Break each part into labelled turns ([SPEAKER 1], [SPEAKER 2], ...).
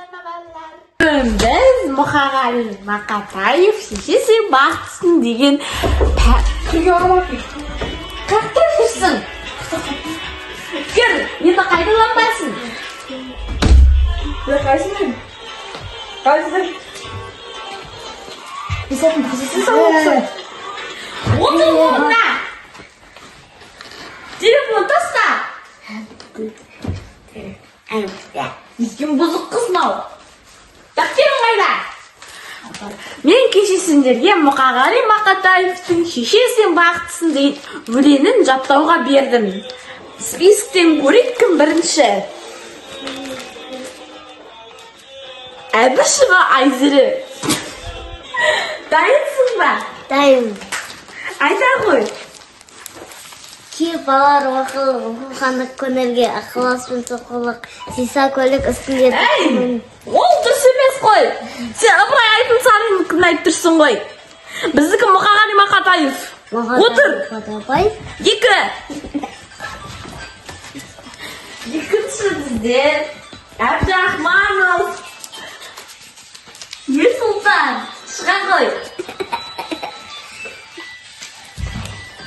[SPEAKER 1] Саламатсыздар ма балалар? Біз Мұқағали Мақатаев шешесі бақытсың деген Қақта жүрсің? Кір, енді қайталанбасын.
[SPEAKER 2] Қайсың? Қайсың? Бесетін қызысын сауапсың.
[SPEAKER 1] Отыр орнына. Телефон таста. Ешкім бұзық қыз мынау. Дәптерің қайда? Мен кеше сендерге Мұқағали Мақатаевтың шешесің бақытсың деген өлеңін жаттауға бердім. Списктен көрейік кім бірінші. Әбішева Айзере. Дайынсың ба?
[SPEAKER 3] Дайын.
[SPEAKER 1] Айта ғой.
[SPEAKER 3] Кейіп балар оқылғандық көңілге ықыласпен соққылық сиса көлік үстінде
[SPEAKER 1] Әй, ол дұрыс емес қой. Сен Ыбырай Алтынсаринікін айтып тұрсың ғой. Біздікі Мұқағали Мақатаев. Отыр. Екі. Екінші бізде Әбдірахманов. Есұлтан. Шыға ғой.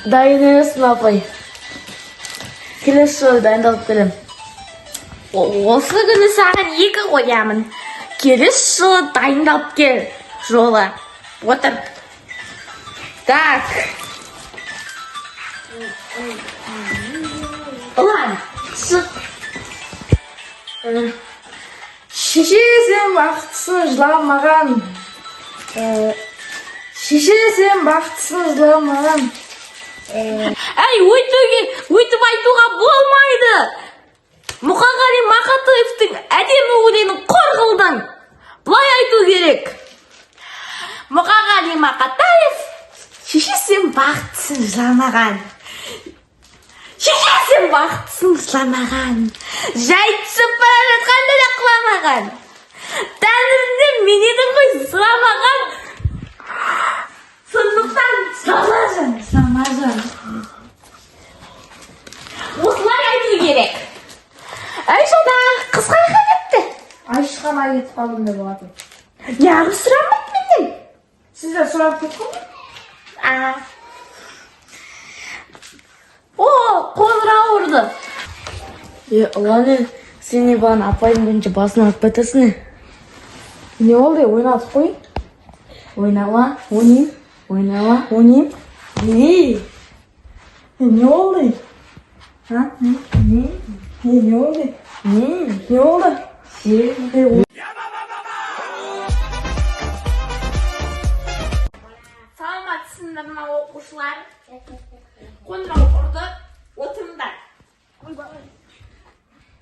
[SPEAKER 2] Дайын емеспін апай. Келесі жолы дайындалып келем.
[SPEAKER 1] Осы күні саған екі қоямын. Келесі жылы дайындалып кел жолы. Отыр. Так. Ұлан, шық.
[SPEAKER 2] Шеше сен бақытсың жыламаған. Шеше сен бақытсың жыламаған.
[SPEAKER 1] Әй, өйтіп айтуға болмайды. Мұқағали Мақатаевтың әдемі өлеңін қор қылдың. Бұлай айту керек. Мұқағали Мақатаев, шеше сен бақытсың жыламаған. Шеше сен бақытсың жыламаған. Жай түсіп бара жатқанда да құламаған. Тәңірінде мен едім ғой сұрамаған. Сондықтан самажан. Осылай айту керек. Айшада қыз қайға кетті?
[SPEAKER 2] Айшықана кетіп қалдым деп болады.
[SPEAKER 1] Неғып сұрамайды менден?
[SPEAKER 2] Сіздер сұрап кеткен бе?
[SPEAKER 1] О, қоңырау ұрды.
[SPEAKER 2] Ұлан сен не баған апайдың бірінші басын алып бәтесін не? Не олды? Ойнатып қой. Ойнала, ойнайым. Ойнала, ойнайым. Не олды? Не олды? Не олды?
[SPEAKER 1] Саламатсыздар ма оқушылар? Қоңырау ұрды. Отырыңдар.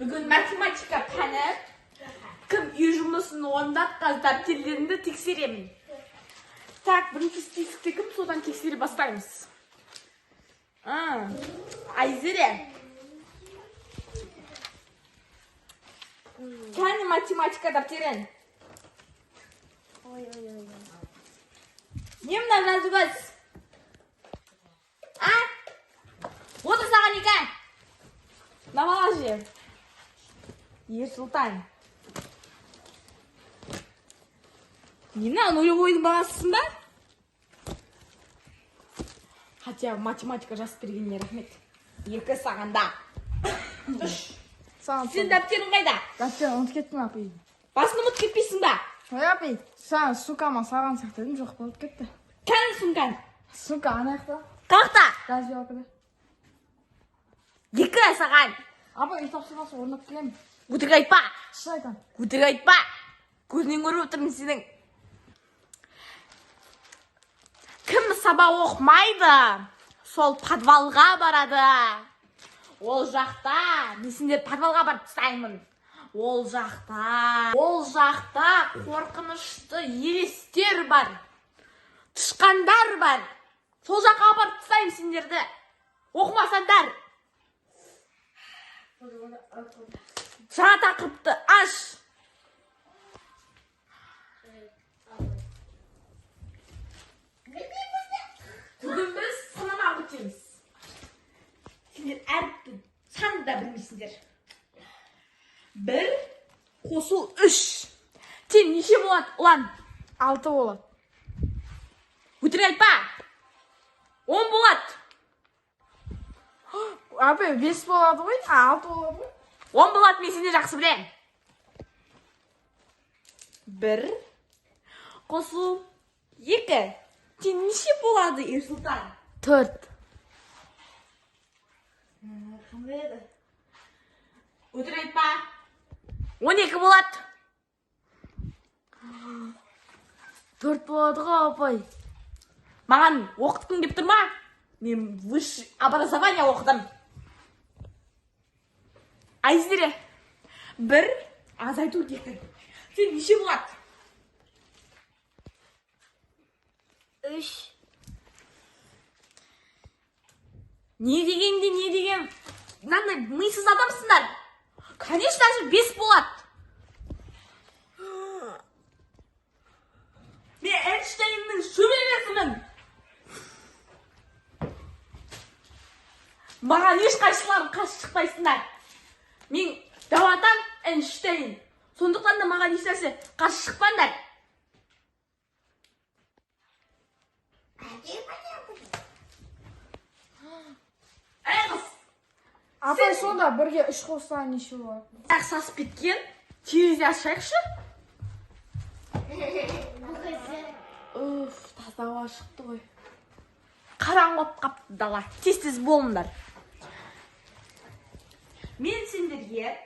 [SPEAKER 1] Бүгін математика пәні. Кім үй жұмысын орындатқан дәптерлеріңді тексеремін. Так, бірінші списокте кім, содан тексере бастаймыз. Айзере. Кәні математика дәптерін. Не мына жазуғыз? Отыр саған екен. Намала жер. Ерсұлтан. Нені нулевойдың бағасысың ба? Хотя математика жазып бергеніне рахмет. Екі сағанда. Сен дәптерің қайда?
[SPEAKER 2] Дәптер ұмыт кеттім апай.
[SPEAKER 1] Басын ұмыт кетпейсің ба?
[SPEAKER 2] Ой апай, сумкама саған сақтадым, жоқ болып кетті.
[SPEAKER 1] Кәні сұңқан?
[SPEAKER 2] Сумка анаяқта.
[SPEAKER 1] Қақта?
[SPEAKER 2] Разве апай?
[SPEAKER 1] Екі саған.
[SPEAKER 2] Апай, үй тапсырмасы орнап келемін.
[SPEAKER 1] Өтірік айтпа.
[SPEAKER 2] Шын айтам.
[SPEAKER 1] Өтірік айтпа. Көзінен көріп отырмын сенің. Кім сабақ оқымайды? Сол подвалға барады. Ол жақта, мен сендер подвалға барып тастаймын. Ол жақта қорқынышты елестер бар. Тышқандар бар. Сол жаққа барып тастаймын сендерді. Оқымасандар. Жаңа тақырыпты аш. Бүгін біз сынама өтеміз. Сендер әріпті санды да білмейсіңдер. 1 қосу 3. Сен неше болады, ұлан?
[SPEAKER 2] 6 болады.
[SPEAKER 1] Өтірік айтпа. 10 болады.
[SPEAKER 2] Апа, 5 болады ғой, 6 болады ғой.
[SPEAKER 1] 10 болады, мен сені жақсы білем. 1 қосу 2. Сен неше болады, Ерсұлтан?
[SPEAKER 2] 4.
[SPEAKER 1] Қандай еді? Өтірік айтпа. 12 болады.
[SPEAKER 2] 4 болады ғой, апай.
[SPEAKER 1] Маған оқытқың деп тұрма. Мен высшее образование оқыдым. Айзере. 1 азайту 2. Сен неше болады?
[SPEAKER 3] 3.
[SPEAKER 1] Не деген? Мынандай мыйсыз адамсыңдар. Конечно же 5 болады. Мен Эйнштейннің шөбересімін. Маған ешқайсыларың қарсы шықпайсыңдар. Мен Даватан Эйнштейн. Сондықтан да маған ешнәрсе қарсы шықпаңдар. Эй қыз,
[SPEAKER 2] Апай, сонда бірге 3 қоссаң неше болады?
[SPEAKER 1] аяқ сасып кеткен. Терезе ашайықшы.
[SPEAKER 2] Уф, таза ауа шықты ғой.
[SPEAKER 1] Қараңғылап қапты дала. Тез болыңдар. Мен сендерге